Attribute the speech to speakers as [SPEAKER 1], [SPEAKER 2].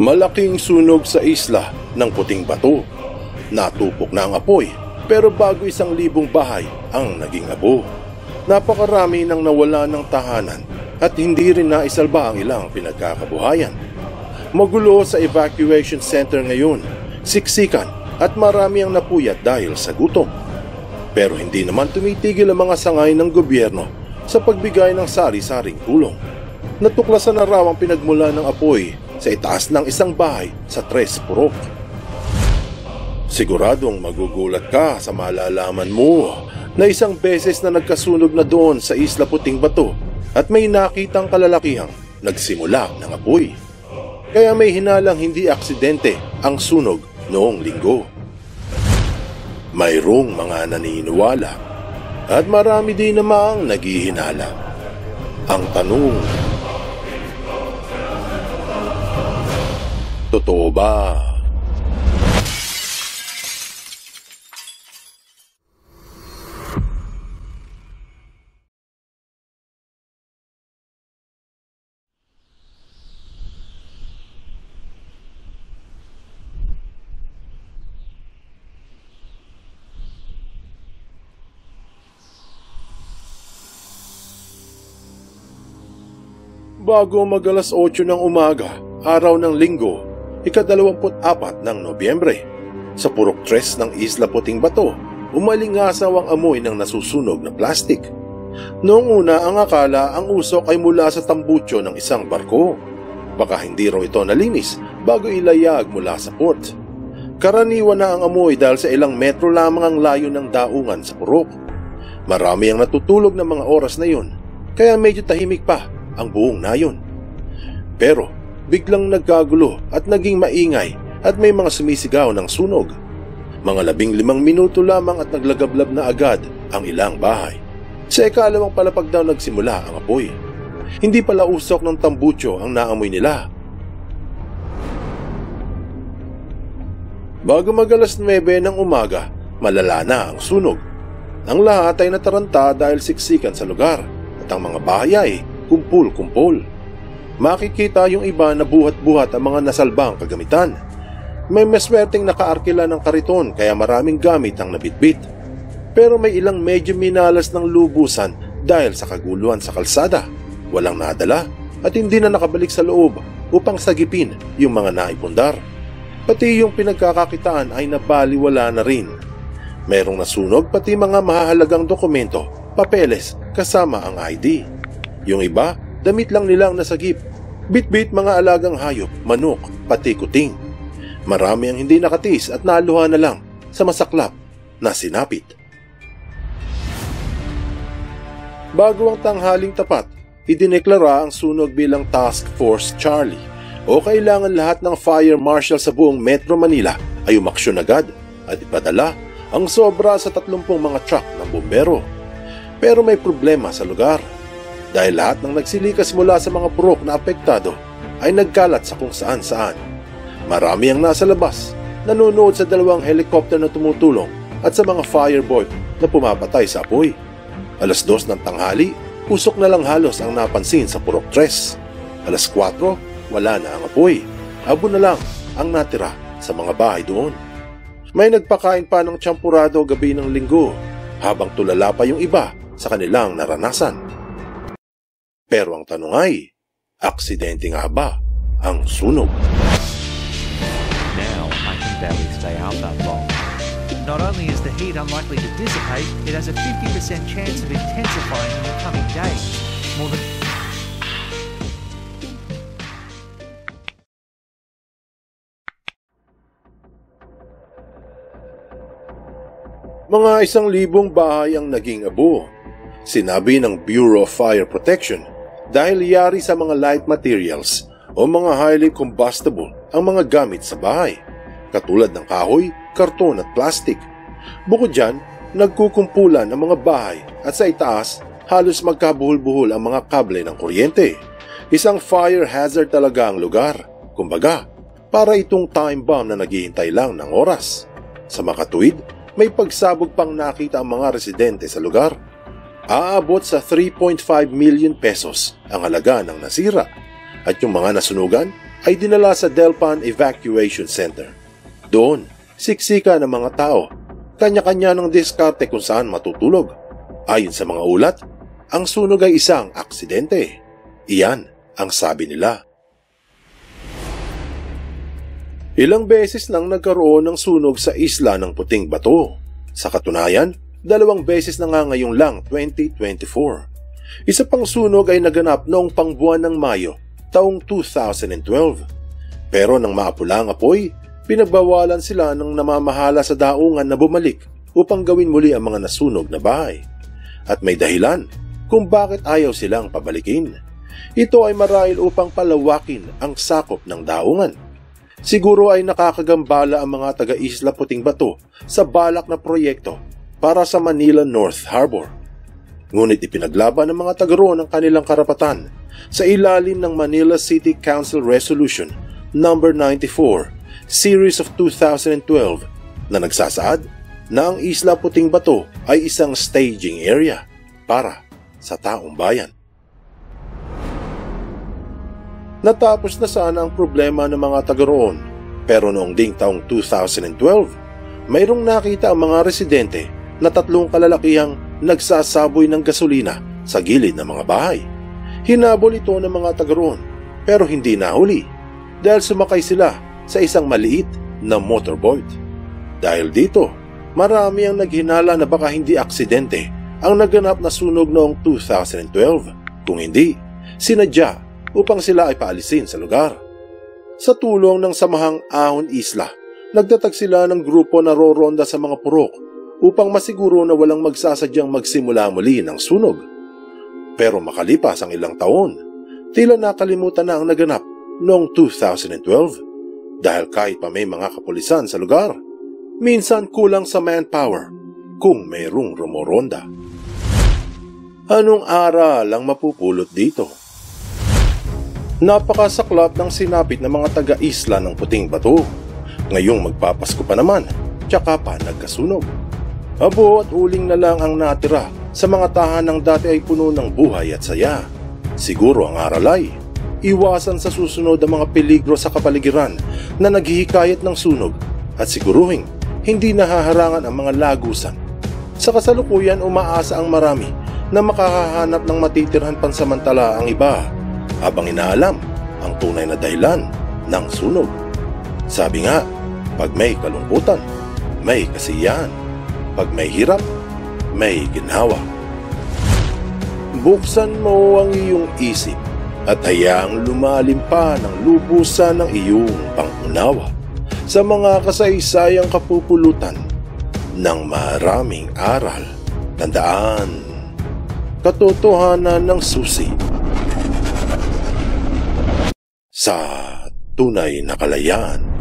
[SPEAKER 1] Malaking sunog sa isla ng Puting Bato. Natupok na ang apoy pero bago 1,000 bahay ang naging abo. Napakarami nang nawala ng tahanan at hindi rin naisalba ang ilang pinagkakabuhayan. Magulo sa evacuation center ngayon, siksikan at marami ang napuyat dahil sa gutom. Pero hindi naman tumitigil ang mga sangay ng gobyerno sa pagbigay ng sari-saring tulong. Natuklasan na raw ang pinagmula ng apoy sa itaas ng isang bahay sa Tres Purok. Siguradong magugulat ka sa malalaman mo na isang beses na nagkasunog na doon sa Isla Puting Bato at may nakitang kalalakihang nagsimula ng apoy. Kaya may hinalang hindi aksidente ang sunog noong linggo. Mayroong mga naniniwala at marami din namang naghihinala. Ang tanong, totoo ba? Bago mag-alas 8 ng umaga, araw ng linggo, ika-24 ng Nobyembre, sa Purok 3 ng Isla Puting Bato, umalingasaw ang amoy ng nasusunog na plastik. Noong una, ang akala ang usok ay mula sa tambutso ng isang barko. Baka hindi raw ito nalinis bago ilayag mula sa port. Karaniwan na ang amoy dahil sa ilang metro lamang ang layo ng daungan sa purok. Marami ang natutulog ng mga oras na yun, kaya medyo tahimik pa ang buong nayon. Pero biglang nagkagulo at naging maingay at may mga sumisigaw ng sunog. Mga 15 minuto lamang at naglagablab na agad ang ilang bahay. Sa ikalawang palapag daw nagsimula ang apoy. Hindi pala usok ng tambutso ang naamoy nila. Bago mag-alas 9 ng umaga, malala na ang sunog. Ang lahat ay nataranta dahil siksikan sa lugar at ang mga bahay ay kumpul-kumpul. Makikita yung iba na buhat-buhat ang mga nasalbang kagamitan. May maswerteng nakaarkila ng kariton kaya maraming gamit ang nabitbit. Pero may ilang medyo minalas ng lubusan dahil sa kaguluhan sa kalsada. Walang nadala at hindi na nakabalik sa loob upang sagipin yung mga naipundar. Pati yung pinagkakakitaan ay nabaliwala na rin. Merong nasunog pati mga mahahalagang dokumento, papeles kasama ang ID. Yung iba, damit lang nilang nasagip. Bit-bit mga alagang hayop, manok, pati kuting. Marami ang hindi nakatis at naluha na lang sa masaklap na sinapit. Bago ang tanghaling tapat, idineklara ang sunog bilang Task Force Charlie o kailangan lahat ng fire marshal sa buong Metro Manila ay umaksyon agad at ipadala ang sobra sa 30 mga truck ng bumbero. Pero may problema sa lugar. Dahil lahat ng nagsilikas mula sa mga purok na apektado ay nagkalat sa kung saan-saan. Marami ang nasa labas, nanonood sa 2 helicopter na tumutulong at sa mga fireboy na pumapatay sa apoy. Alas 2 ng tanghali, usok na lang halos ang napansin sa Purok 3. Alas 4, wala na ang apoy. Abo na lang ang natira sa mga bahay doon. May nagpakain pa ng tsampurado gabi ng linggo habang tulala pa yung iba sa kanilang naranasan. Pero ang tanong ay, aksidente nga ba ang sunog?
[SPEAKER 2] Now I can barely stay out that long. Not only is the heat unlikely to dissipate, it has a 50% chance of intensifying in the coming days. More than
[SPEAKER 1] mga 1,000 bahay ang naging abo. Sinabi ng Bureau of Fire Protection dahil yari sa mga light materials o mga highly combustible ang mga gamit sa bahay, katulad ng kahoy, karton at plastik. Bukod dyan, nagkukumpulan ang mga bahay at sa itaas halos magkabuhol-buhol ang mga kable ng kuryente. Isang fire hazard talaga ang lugar. Kumbaga, para itong time bomb na naghihintay lang ng oras. Sa makatuwid, may pagsabog pang nakita ang mga residente sa lugar. Aabot sa 3.5 million pesos ang halaga ng nasira at yung mga nasunugan ay dinala sa Delpan Evacuation Center. Doon, siksika ng mga tao, kanya-kanya ng diskarte kung saan matutulog. Ayon sa mga ulat, ang sunog ay isang aksidente. Iyan ang sabi nila. Ilang beses lang nagkaroon ng sunog sa isla ng Puting Bato. Sa katunayan, 2 beses na nga ngayong lang 2024. Isa pang sunog ay naganap noong pangbuwan ng Mayo, taong 2012. Pero nang maapula ang apoy, pinagbawalan sila ng namamahala sa daungan na bumalik upang gawin muli ang mga nasunog na bahay. At may dahilan kung bakit ayaw silang pabalikin. Ito ay marahil upang palawakin ang sakop ng daungan. Siguro ay nakakagambala ang mga taga-Isla Puting Bato sa balak na proyekto para sa Manila North Harbor. Ngunit ipinaglaban ng mga taga roon ang kanilang karapatan sa ilalim ng Manila City Council Resolution No. 94, Series of 2012 na nagsasaad na ang Isla Puting Bato ay isang staging area para sa taong bayan. Natapos na sana ang problema ng mga taga roon, pero noong ding taong 2012, mayroong nakita ang mga residente na 3 kalalakihang nagsasaboy ng gasolina sa gilid ng mga bahay. Hinabol ito ng mga taga roon, pero hindi nahuli dahil sumakay sila sa isang maliit na motorboat. Dahil dito, marami ang naghinala na baka hindi aksidente ang naganap na sunog noong 2012, kung hindi, sinadya upang sila ay paalisin sa lugar. Sa tulong ng Samahang Ahon Isla, nagtatag sila ng grupo na roronda sa mga purok upang masiguro na walang magsasadyang magsimula muli ng sunog. Pero makalipas ang ilang taon, tila nakalimutan na ang naganap noong 2012 dahil kahit pa may mga kapulisan sa lugar, minsan kulang sa manpower kung mayroong rumoronda. Anong aral ang mapupulot dito? Napakasaklap ng sinapit ng mga taga-Isla ng Puting Bato. Ngayong magpapasko pa naman, tsaka pa nagkasunog. Abo at uling na lang ang natira sa mga tahanang dati ay puno ng buhay at saya. Siguro ang aral ay, iwasan sa susunod ang mga peligro sa kapaligiran na naghihikayat ng sunog at siguruhing hindi nahaharangan ang mga lagusan. Sa kasalukuyan umaasa ang marami na makahahanap ng matitirhan pansamantala ang iba, habang inaalam ang tunay na dahilan ng sunog. Sabi nga, pag may kalungkutan, may kasiyahan. Pag may hirap, may ginhawa. Buksan mo ang iyong isip at hayaang lumalim pa ng lubusan ng iyong pangunawa sa mga kasaysayang kapupulutan ng maraming aral. Tandaan, katotohanan ng susi sa tunay na kalayaan.